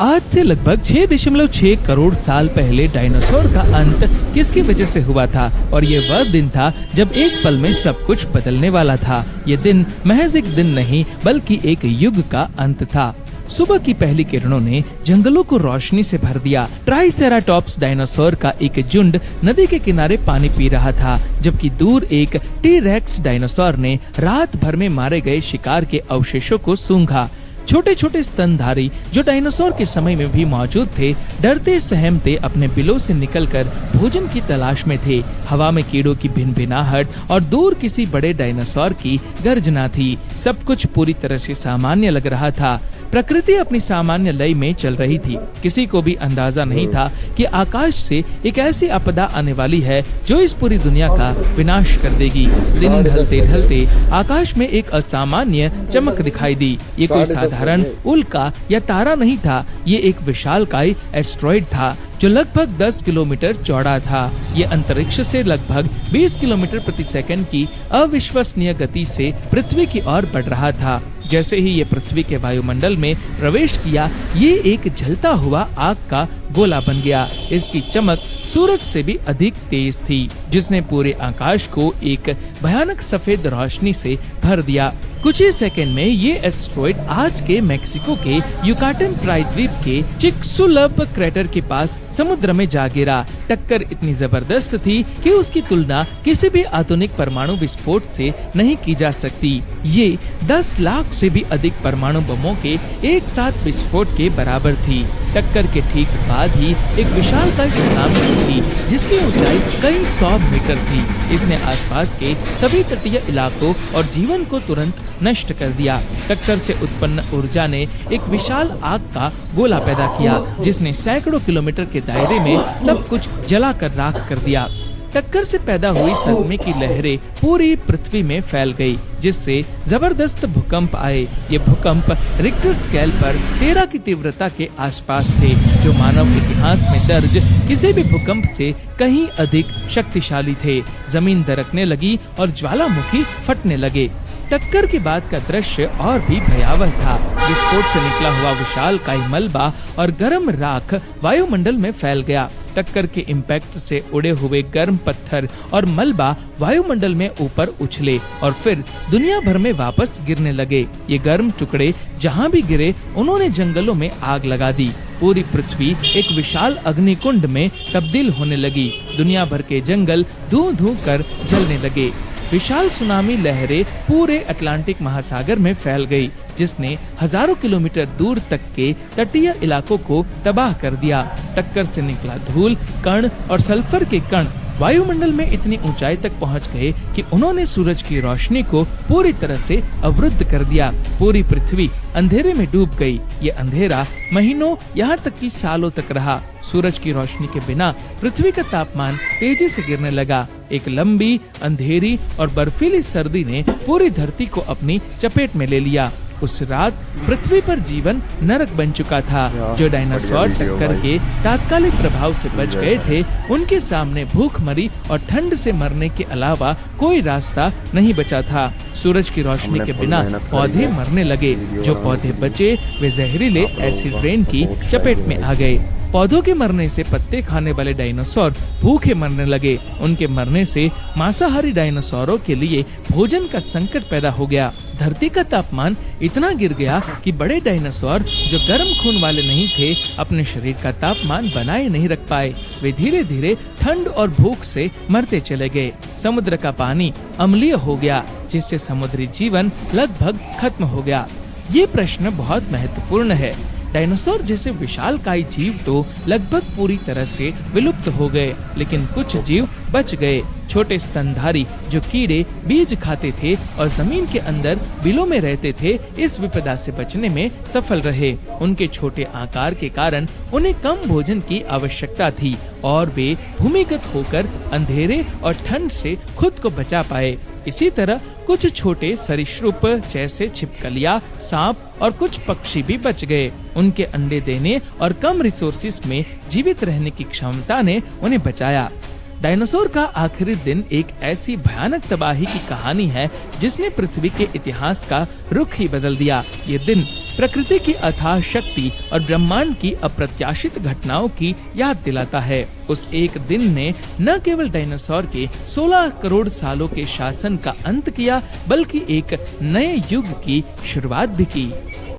आज से लगभग 6.6 करोड़ साल पहले डायनासोर का अंत किसकी वजह से हुआ था? और ये वह दिन था जब एक पल में सब कुछ बदलने वाला था। ये दिन महज एक दिन नहीं बल्कि एक युग का अंत था। सुबह की पहली किरणों ने जंगलों को रोशनी से भर दिया। ट्राइसेराटॉप्स डायनासोर का एक झुंड नदी के किनारे पानी पी रहा था, जबकि दूर एक टी-रेक्स डायनासोर ने रात भर में मारे गए शिकार के अवशेषों को सूंघा। छोटे छोटे स्तनधारी जो डायनासोर के समय में भी मौजूद थे, डरते सहमते अपने बिलों से निकलकर भोजन की तलाश में थे। हवा में कीड़ों की भिनभिनाहट और दूर किसी बड़े डायनासोर की गर्जना थी। सब कुछ पूरी तरह से सामान्य लग रहा था। प्रकृति अपनी सामान्य लय में चल रही थी। किसी को भी अंदाजा नहीं था कि आकाश से एक ऐसी आपदा आने वाली है जो इस पूरी दुनिया का विनाश कर देगी। दिन ढलते ढलते आकाश में एक असामान्य चमक दिखाई दी। ये कोई साधारण उल्का या तारा नहीं था, ये एक विशालकाय एस्टेरॉयड था जो लगभग 10 किलोमीटर चौड़ा था। ये अंतरिक्ष से लगभग 20 किलोमीटर प्रति सेकंड की अविश्वसनीय गति से पृथ्वी की ओर बढ़ रहा था। जैसे ही ये पृथ्वी के वायुमंडल में प्रवेश किया, ये एक जलता हुआ आग का गोला बन गया। इसकी चमक सूरज से भी अधिक तेज थी, जिसने पूरे आकाश को एक भयानक सफेद रोशनी से भर दिया। कुछ ही सेकंड में ये एस्टेरॉयड आज के मेक्सिको के युकाटन प्रायद्वीप के चिक्सुलप क्रेटर के पास समुद्र में जा गिरा। टक्कर इतनी जबरदस्त थी कि उसकी तुलना किसी भी आधुनिक परमाणु विस्फोट से नहीं की जा सकती। ये 10 लाख से भी अधिक परमाणु बमों के एक साथ विस्फोट के बराबर थी। टक्कर के ठीक बाद ही एक विशालकाय सुनामी थी, जिसकी ऊंचाई कई 100 मीटर थी। इसने आसपास के सभी तटीय इलाकों और जीवन को तुरंत नष्ट कर दिया। टक्कर से उत्पन्न ऊर्जा ने एक विशाल आग का गोला पैदा किया, जिसने सैकड़ों किलोमीटर के दायरे में सब कुछ जलाकर राख कर दिया। टक्कर से पैदा हुई सदमे की लहरें पूरी पृथ्वी में फैल गई, जिससे जबरदस्त भूकंप आए। ये भूकंप रिक्टर स्केल पर 13 की तीव्रता के आसपास थे, जो मानव इतिहास में दर्ज किसी भी भूकंप से कहीं अधिक शक्तिशाली थे। जमीन दरकने लगी और ज्वालामुखी फटने लगे। टक्कर के बाद का दृश्य और भी भयावह था। विस्फोट से निकला हुआ विशालकाय मलबा और गर्म राख वायुमंडल में फैल गया। टक्कर के इम्पैक्ट से उड़े हुए गर्म पत्थर और मलबा वायुमंडल में ऊपर उछले और फिर दुनिया भर में वापस गिरने लगे। ये गर्म टुकड़े जहां भी गिरे, उन्होंने जंगलों में आग लगा दी। पूरी पृथ्वी एक विशाल अग्निकुंड में तब्दील होने लगी। दुनिया भर के जंगल धुआं धुआं कर जलने लगे। विशाल सुनामी लहरें पूरे अटलांटिक महासागर में फैल गई, जिसने हजारों किलोमीटर दूर तक के तटीय इलाकों को तबाह कर दिया। टक्कर से निकला धूल, कण और सल्फर के कण वायुमंडल में इतनी ऊंचाई तक पहुंच गए कि उन्होंने सूरज की रोशनी को पूरी तरह से अवरुद्ध कर दिया। पूरी पृथ्वी अंधेरे में डूब गई। ये अंधेरा महीनों, यहाँ तक कि सालों तक रहा। सूरज की रोशनी के बिना पृथ्वी का तापमान तेजी से गिरने लगा। एक लंबी, अंधेरी और बर्फीली सर्दी ने पूरी धरती को अपनी चपेट में ले लिया। उस रात पृथ्वी पर जीवन नरक बन चुका था। जो डायनासोर टक्कर के तात्कालिक प्रभाव से बच गए थे, उनके सामने भूखमरी और ठंड से मरने के अलावा कोई रास्ता नहीं बचा था। सूरज की रोशनी के बिना पौधे मरने लगे। जो पौधे बचे, वे जहरीले एसिड रेन की चपेट में आ गए। पौधों के मरने से पत्ते खाने वाले डायनासोर भूखे मरने लगे। उनके मरने से मांसाहारी डायनासोरों के लिए भोजन का संकट पैदा हो गया। धरती का तापमान इतना गिर गया कि बड़े डायनासोर जो गर्म खून वाले नहीं थे, अपने शरीर का तापमान बनाए नहीं रख पाए। वे धीरे धीरे ठंड और भूख से मरते चले गए। समुद्र का पानी अम्लीय हो गया, जिससे समुद्री जीवन लगभग खत्म हो गया। ये प्रश्न बहुत महत्वपूर्ण है। डायनासोर जैसे विशालकाय जीव तो लगभग पूरी तरह से विलुप्त हो गए, लेकिन कुछ जीव बच गए। छोटे स्तनधारी जो कीड़े बीज खाते थे और जमीन के अंदर बिलों में रहते थे, इस विपदा से बचने में सफल रहे। उनके छोटे आकार के कारण उन्हें कम भोजन की आवश्यकता थी और वे भूमिगत होकर अंधेरे और ठंड से खुद को बचा पाए। इसी तरह कुछ छोटे सरीसृप जैसे छिपकलियां, सांप और कुछ पक्षी भी बच गए। उनके अंडे देने और कम रिसोर्सेस में जीवित रहने की क्षमता ने उन्हें बचाया। डायनासोर का आखिरी दिन एक ऐसी भयानक तबाही की कहानी है जिसने पृथ्वी के इतिहास का रुख ही बदल दिया। ये दिन प्रकृति की अथाह शक्ति और ब्रह्मांड की अप्रत्याशित घटनाओं की याद दिलाता है। उस एक दिन ने न केवल डायनासोर के 16 करोड़ सालों के शासन का अंत किया, बल्कि एक नए युग की शुरुआत भी की।